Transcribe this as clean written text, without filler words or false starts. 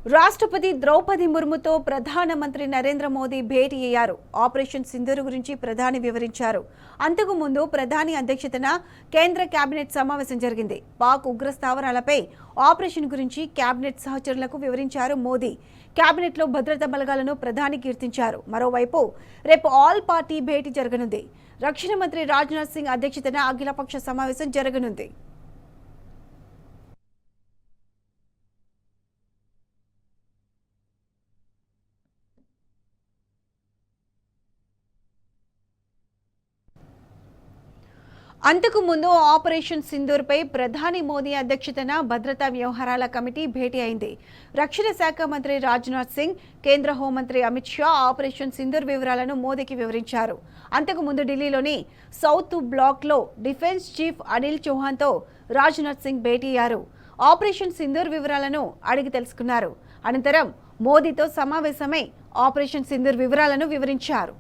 రాష్ట్రపతి ద్రౌపది ముర్ముతో ప్రధానమంత్రి నరేంద్ర మోదీ భేటీ అయ్యారు. ఆపరేషన్ సింధూర్ గురించి ప్రధాని వివరించారు. అంతకు ముందు ప్రధాని అధ్యక్షతన కేంద్ర కేబినెట్ సమావేశం జరిగింది. పాక్ ఉగ్ర స్థావరాలపై ఆపరేషన్ గురించి కేబినెట్ సహచరులకు వివరించారు మోదీ. కేబినెట్లో భద్రతా బలగాలను ప్రధాని కీర్తించారు. మరోవైపు రేపు ఆల్ పార్టీ భేటీ జరగనుంది. రక్షణ మంత్రి రాజ్నాథ్ సింగ్ అధ్యక్షతన అఖిలపక్ష సమావేశం జరగనుంది. అంతకు ముందు ఆపరేషన్ సింధూర్ పై ప్రధాని మోదీ అధ్యక్షతన భద్రతా వ్యవహారాల కమిటీ భేటీ అయింది. రక్షణ శాఖ మంత్రి రాజ్నాథ్ సింగ్, కేంద్ర హోంమంత్రి అమిత్ షా ఆపరేషన్ సింధూర్ వివరాలను మోదీకి వివరించారు. అంతకు ముందు ఢిల్లీలోని సౌత్ బ్లాక్ లో డిఫెన్స్ చీఫ్ అనిల్ చౌహాన్తో రాజ్నాథ్ సింగ్ భేటీ అయ్యారు. ఆపరేషన్ సింధూర్ వివరాలను అడిగి తెలుసుకున్నారు. అనంతరం మోదీతో సమావేశమై ఆపరేషన్ సింధూర్ వివరాలను వివరించారు.